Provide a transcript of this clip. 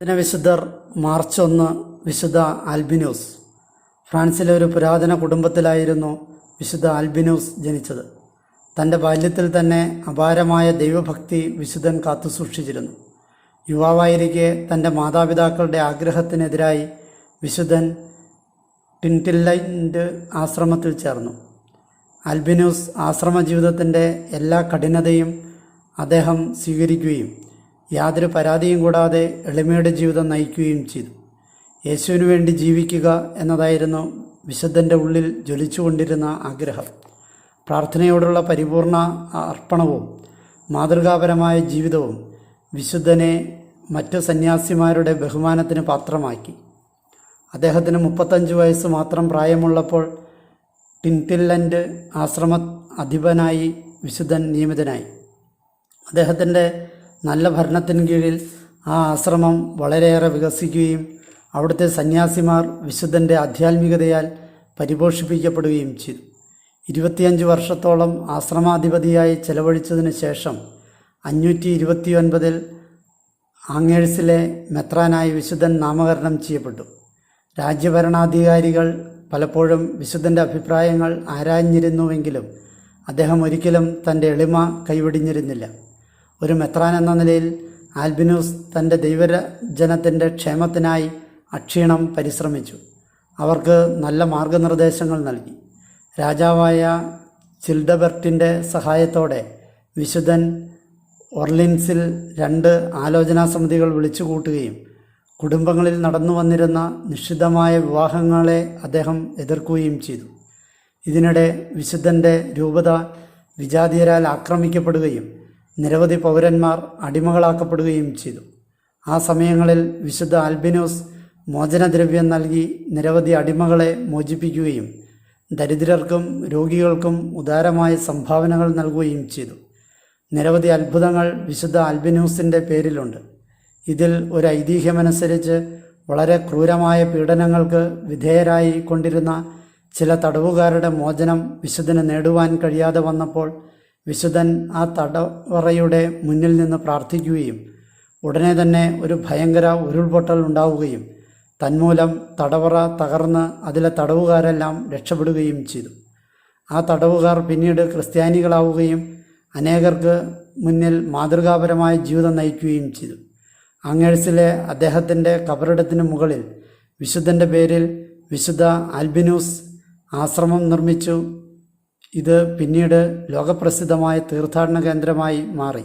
വിശുദ്ധർ മാർച്ച് 1 വിശുദ്ധ ആൽബിനൂസ്. ഫ്രാൻസിലെ ഒരു പുരാതന കുടുംബത്തിലായിരുന്നു വിശുദ്ധ ആൽബിനൂസ് ജനിച്ചത്. തൻ്റെ ബാല്യത്തിൽ തന്നെ അപാരമായ ദൈവഭക്തി വിശുദ്ധൻ കാത്തുസൂക്ഷിച്ചിരുന്നു. യുവാവായിരിക്കെ തൻ്റെ മാതാപിതാക്കളുടെ ആഗ്രഹത്തിനെതിരായി വിശുദ്ധൻ ടിൻറ്റില്ലൈൻഡ് ആശ്രമത്തിൽ ചേർന്നു. ആൽബിനൂസ് ആശ്രമ ജീവിതത്തിൻ്റെ എല്ലാ കഠിനതയും അദ്ദേഹം സ്വീകരിക്കുകയും യാതൊരു പരാതിയും കൂടാതെ എളിമയുടെ ജീവിതം നയിക്കുകയും ചെയ്തു. യേശുവിനു വേണ്ടി ജീവിക്കുക എന്നതായിരുന്നു വിശുദ്ധൻ്റെ ഉള്ളിൽ ജ്വലിച്ചുകൊണ്ടിരുന്ന ആഗ്രഹം. പ്രാർത്ഥനയോടുള്ള പരിപൂർണ അർപ്പണവും മാതൃകാപരമായ ജീവിതവും വിശുദ്ധനെ മറ്റു സന്യാസിമാരുടെ ബഹുമാനത്തിന് പാത്രമാക്കി. അദ്ദേഹത്തിന് 35 വയസ്സ് മാത്രം പ്രായമുള്ളപ്പോൾ ടിൻറ്റില്ലൻഡ് ആശ്രമ അധിപനായി വിശുദ്ധൻ നിയമിതനായി. അദ്ദേഹത്തിൻ്റെ നല്ല ഭരണത്തിന് കീഴിൽ ആ ആശ്രമം വളരെയേറെ വികസിക്കുകയും അവിടുത്തെ സന്യാസിമാർ വിശുദ്ധൻ്റെ ആധ്യാത്മികതയാൽ പരിപോഷിപ്പിക്കപ്പെടുകയും ചെയ്തു. 25 വർഷത്തോളം ആശ്രമാധിപതിയായി ചെലവഴിച്ചതിന് ശേഷം 529 ആങ്ങേഴ്സിലെ മെത്രാനായി വിശുദ്ധൻ നാമകരണം ചെയ്യപ്പെട്ടു. രാജ്യഭരണാധികാരികൾ പലപ്പോഴും വിശുദ്ധൻ്റെ അഭിപ്രായങ്ങൾ ആരാഞ്ഞിരുന്നുവെങ്കിലും അദ്ദേഹം ഒരിക്കലും തൻ്റെ എളിമ കൈവെടിഞ്ഞിരുന്നില്ല. ഒരു മെത്രാൻ എന്ന നിലയിൽ ആൽബിനൂസ് തൻ്റെ ദൈവജനത്തിൻ്റെ ക്ഷേമത്തിനായി അക്ഷീണം പരിശ്രമിച്ചു. അവർക്ക് നല്ല മാർഗനിർദ്ദേശങ്ങൾ നൽകി. രാജാവായ ചിൽഡബർട്ടിൻ്റെ സഹായത്തോടെ വിശുദ്ധൻ ഒർലിൻസിൽ 2 ആലോചനാ സമിതികൾ വിളിച്ചു കൂട്ടുകയും കുടുംബങ്ങളിൽ നടന്നു വന്നിരുന്ന നിഷിദ്ധമായ വിവാഹങ്ങളെ അദ്ദേഹം എതിർക്കുകയും ചെയ്തു. ഇതിനിടെ വിശുദ്ധൻ്റെ രൂപത വിജാതീയരാൽ ആക്രമിക്കപ്പെടുകയും നിരവധി പൗരന്മാർ അടിമകളാക്കപ്പെടുകയും ചെയ്തു. ആ സമയങ്ങളിൽ വിശുദ്ധ ആൽബിനൂസ് മോചനദ്രവ്യം നൽകി നിരവധി അടിമകളെ മോചിപ്പിക്കുകയും ദരിദ്രർക്കും രോഗികൾക്കും ഉദാരമായ സംഭാവനകൾ നൽകുകയും ചെയ്തു. നിരവധി അത്ഭുതങ്ങൾ വിശുദ്ധ ആൽബിനൂസിൻ്റെ പേരിലുണ്ട്. ഇതിൽ ഒരു ഐതിഹ്യമനുസരിച്ച് വളരെ ക്രൂരമായ പീഡനങ്ങൾക്ക് വിധേയരായി കൊണ്ടിരുന്ന ചില തടവുകാരുടെ മോചനം വിശുദ്ധന് നേടുവാൻ കഴിയാതെ വന്നപ്പോൾ വിശുദ്ധൻ ആ തടവറയുടെ മുന്നിൽ നിന്ന് പ്രാർത്ഥിക്കുകയും ഉടനെ തന്നെ ഒരു ഭയങ്കര ഉരുൾപൊട്ടൽ ഉണ്ടാവുകയും തന്മൂലം തടവറ തകർന്ന് അതിലെ തടവുകാരെല്ലാം രക്ഷപ്പെടുകയും ചെയ്തു. ആ തടവുകാർ പിന്നീട് ക്രിസ്ത്യാനികളാവുകയും അനേകർക്ക് മുന്നിൽ മാതൃകാപരമായ ജീവിതം നയിക്കുകയും ചെയ്തു. ആങ്ങേഴ്സിലെ അദ്ദേഹത്തിൻ്റെ കബറിടത്തിന് മുകളിൽ വിശുദ്ധൻ്റെ പേരിൽ വിശുദ്ധ ആൽബിനൂസ് ആശ്രമം നിർമ്മിച്ചു. ഇത് പിന്നീട് ലോകപ്രസിദ്ധമായ തീർത്ഥാടന കേന്ദ്രമായി മാറി.